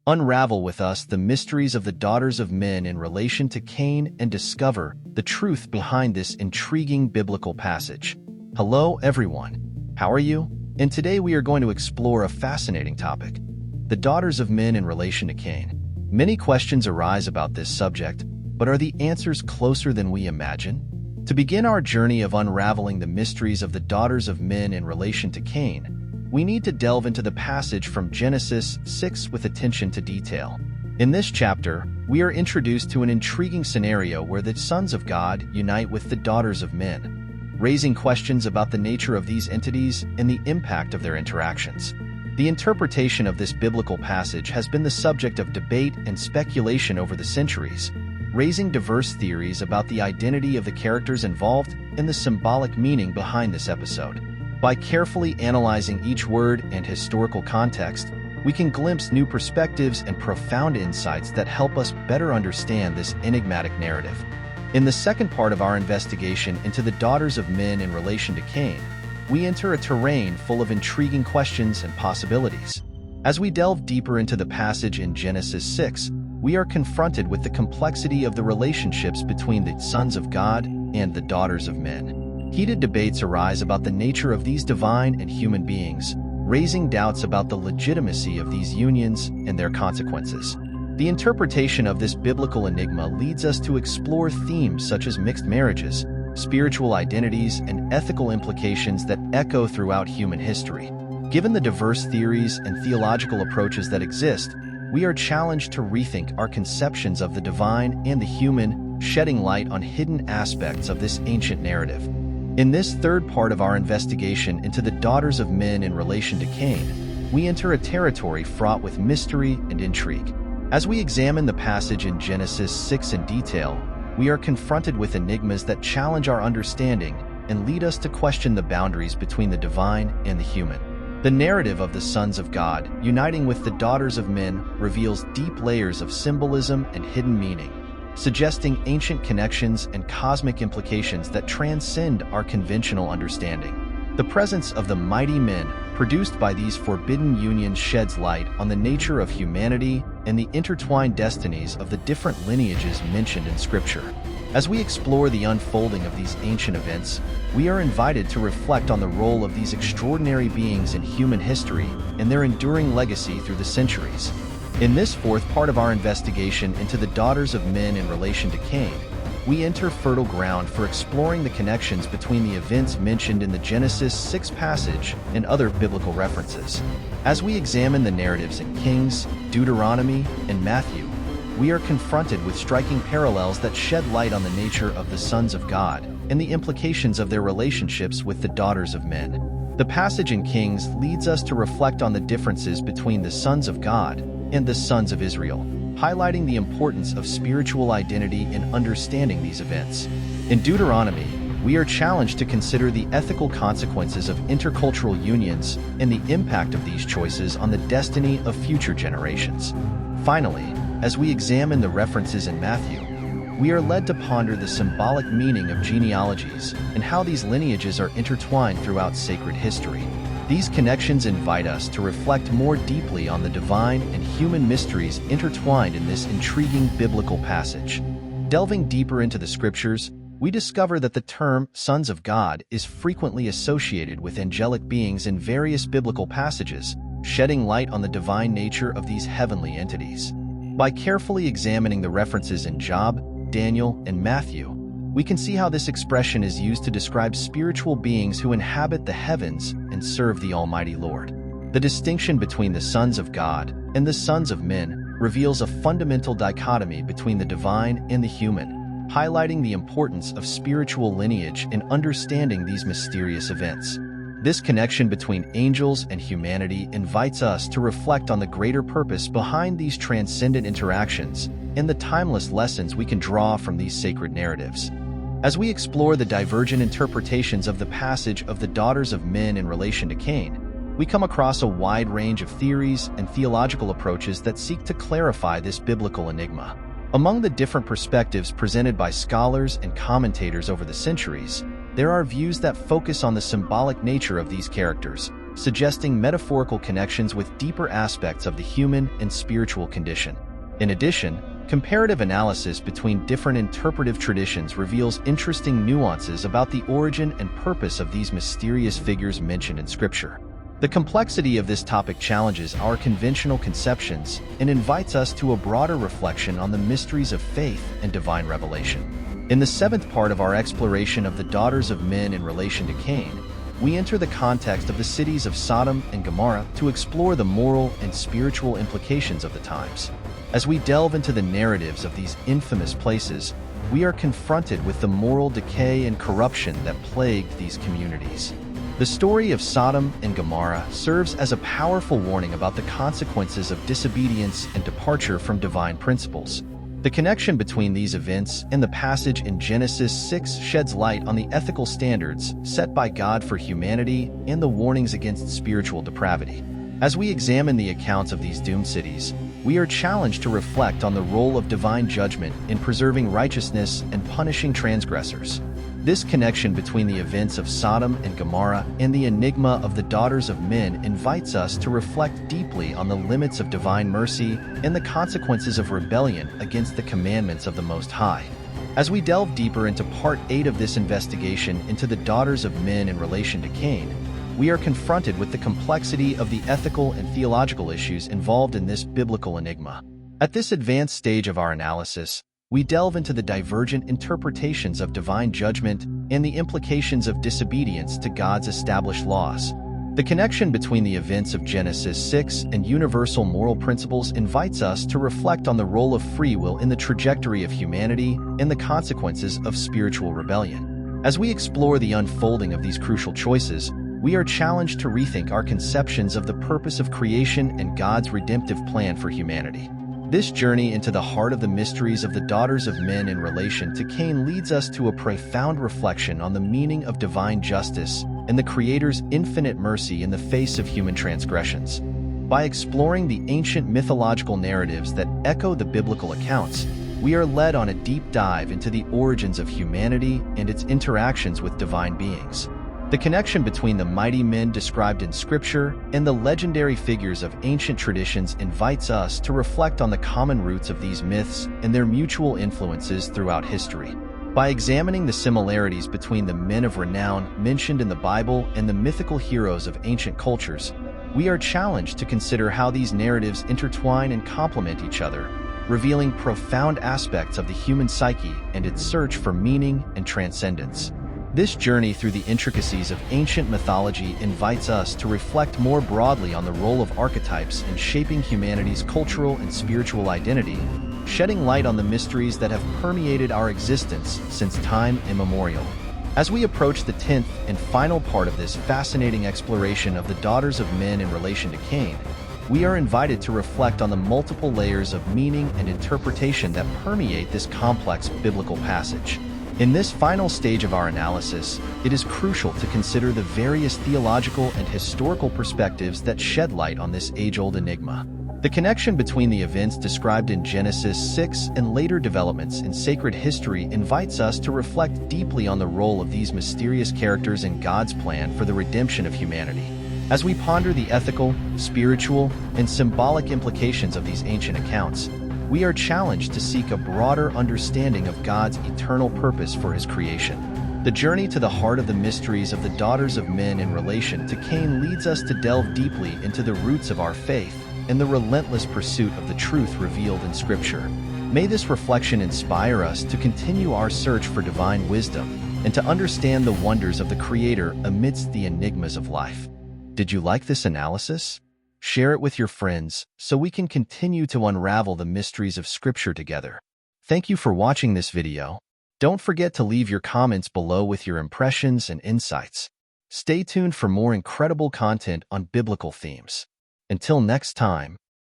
Unravel with us the mysteries of the daughters of men in relation to Cain and discover the truth behind this intriguing biblical passage. Hello, everyone. How are you? And today we are going to explore a fascinating topic: the daughters of men in relation to Cain. Many questions arise about this subject, but are the answers closer than we imagine? To begin our journey of unraveling the mysteries of the daughters of men in relation to Cain, we need to delve into the passage from Genesis 6 with attention to detail. In this chapter, we are introduced to an intriguing scenario where the sons of God unite with the daughters of men, raising questions about the nature of these entities and the impact of their interactions. The interpretation of this biblical passage has been the subject of debate and speculation over the centuries, raising diverse theories about the identity of the characters involved and the symbolic meaning behind this episode. By carefully analyzing each word and historical context, we can glimpse new perspectives and profound insights that help us better understand this enigmatic narrative. In the second part of our investigation into the daughters of men in relation to Cain, we enter a terrain full of intriguing questions and possibilities. As we delve deeper into the passage in Genesis 6, we are confronted with the complexity of the relationships between the sons of God and the daughters of men. Heated debates arise about the nature of these divine and human beings, raising doubts about the legitimacy of these unions and their consequences. The interpretation of this biblical enigma leads us to explore themes such as mixed marriages, spiritual identities, and ethical implications that echo throughout human history. Given the diverse theories and theological approaches that exist, we are challenged to rethink our conceptions of the divine and the human, shedding light on hidden aspects of this ancient narrative. In this third part of our investigation into the daughters of men in relation to Cain, we enter a territory fraught with mystery and intrigue. As we examine the passage in Genesis 6 in detail, we are confronted with enigmas that challenge our understanding and lead us to question the boundaries between the divine and the human. The narrative of the sons of God uniting with the daughters of men reveals deep layers of symbolism and hidden meaning, suggesting ancient connections and cosmic implications that transcend our conventional understanding. The presence of the mighty men produced by these forbidden unions sheds light on the nature of humanity and the intertwined destinies of the different lineages mentioned in Scripture. As we explore the unfolding of these ancient events, we are invited to reflect on the role of these extraordinary beings in human history and their enduring legacy through the centuries. In this fourth part of our investigation into the daughters of men in relation to Cain, we enter fertile ground for exploring the connections between the events mentioned in the Genesis 6 passage and other biblical references. As we examine the narratives in Kings, Deuteronomy, and Matthew, we are confronted with striking parallels that shed light on the nature of the sons of God and the implications of their relationships with the daughters of men. The passage in Kings leads us to reflect on the differences between the sons of God and the sons of Israel, highlighting the importance of spiritual identity in understanding these events. In Deuteronomy, we are challenged to consider the ethical consequences of intercultural unions and the impact of these choices on the destiny of future generations. Finally, as we examine the references in Matthew, we are led to ponder the symbolic meaning of genealogies and how these lineages are intertwined throughout sacred history. These connections invite us to reflect more deeply on the divine and human mysteries intertwined in this intriguing biblical passage. Delving deeper into the Scriptures, we discover that the term sons of God is frequently associated with angelic beings in various biblical passages, shedding light on the divine nature of these heavenly entities. By carefully examining the references in Job, Daniel, and Matthew, we can see how this expression is used to describe spiritual beings who inhabit the heavens and serve the Almighty Lord. The distinction between the sons of God and the sons of men reveals a fundamental dichotomy between the divine and the human, highlighting the importance of spiritual lineage in understanding these mysterious events. This connection between angels and humanity invites us to reflect on the greater purpose behind these transcendent interactions and the timeless lessons we can draw from these sacred narratives. As we explore the divergent interpretations of the passage of the daughters of men in relation to Cain, we come across a wide range of theories and theological approaches that seek to clarify this biblical enigma. Among the different perspectives presented by scholars and commentators over the centuries, there are views that focus on the symbolic nature of these characters, suggesting metaphorical connections with deeper aspects of the human and spiritual condition. In addition, comparative analysis between different interpretive traditions reveals interesting nuances about the origin and purpose of these mysterious figures mentioned in Scripture. The complexity of this topic challenges our conventional conceptions and invites us to a broader reflection on the mysteries of faith and divine revelation. In the seventh part of our exploration of the daughters of men in relation to Cain, we enter the context of the cities of Sodom and Gomorrah to explore the moral and spiritual implications of the times. As we delve into the narratives of these infamous places, we are confronted with the moral decay and corruption that plagued these communities. The story of Sodom and Gomorrah serves as a powerful warning about the consequences of disobedience and departure from divine principles. The connection between these events and the passage in Genesis 6 sheds light on the ethical standards set by God for humanity and the warnings against spiritual depravity. As we examine the accounts of these doomed cities, we are challenged to reflect on the role of divine judgment in preserving righteousness and punishing transgressors. This connection between the events of Sodom and Gomorrah and the enigma of the daughters of men invites us to reflect deeply on the limits of divine mercy and the consequences of rebellion against the commandments of the Most High. As we delve deeper into Part 8 of this investigation into the daughters of men in relation to Cain, we are confronted with the complexity of the ethical and theological issues involved in this biblical enigma. At this advanced stage of our analysis, we delve into the divergent interpretations of divine judgment and the implications of disobedience to God's established laws. The connection between the events of Genesis 6 and universal moral principles invites us to reflect on the role of free will in the trajectory of humanity and the consequences of spiritual rebellion. As we explore the unfolding of these crucial choices, we are challenged to rethink our conceptions of the purpose of creation and God's redemptive plan for humanity. This journey into the heart of the mysteries of the daughters of men in relation to Cain leads us to a profound reflection on the meaning of divine justice and the Creator's infinite mercy in the face of human transgressions. By exploring the ancient mythological narratives that echo the biblical accounts, we are led on a deep dive into the origins of humanity and its interactions with divine beings. The connection between the mighty men described in Scripture and the legendary figures of ancient traditions invites us to reflect on the common roots of these myths and their mutual influences throughout history. By examining the similarities between the men of renown mentioned in the Bible and the mythical heroes of ancient cultures, we are challenged to consider how these narratives intertwine and complement each other, revealing profound aspects of the human psyche and its search for meaning and transcendence. This journey through the intricacies of ancient mythology invites us to reflect more broadly on the role of archetypes in shaping humanity's cultural and spiritual identity, shedding light on the mysteries that have permeated our existence since time immemorial. As we approach the 10th and final part of this fascinating exploration of the daughters of men in relation to Cain, we are invited to reflect on the multiple layers of meaning and interpretation that permeate this complex biblical passage. In this final stage of our analysis, it is crucial to consider the various theological and historical perspectives that shed light on this age-old enigma. The connection between the events described in Genesis 6 and later developments in sacred history invites us to reflect deeply on the role of these mysterious characters in God's plan for the redemption of humanity. As we ponder the ethical, spiritual, and symbolic implications of these ancient accounts, we are challenged to seek a broader understanding of God's eternal purpose for His creation. The journey to the heart of the mysteries of the daughters of men in relation to Cain leads us to delve deeply into the roots of our faith and the relentless pursuit of the truth revealed in Scripture. May this reflection inspire us to continue our search for divine wisdom and to understand the wonders of the Creator amidst the enigmas of life. Did you like this analysis? Share it with your friends so we can continue to unravel the mysteries of Scripture together. Thank you for watching this video. Don't forget to leave your comments below with your impressions and insights. Stay tuned for more incredible content on biblical themes. Until next time,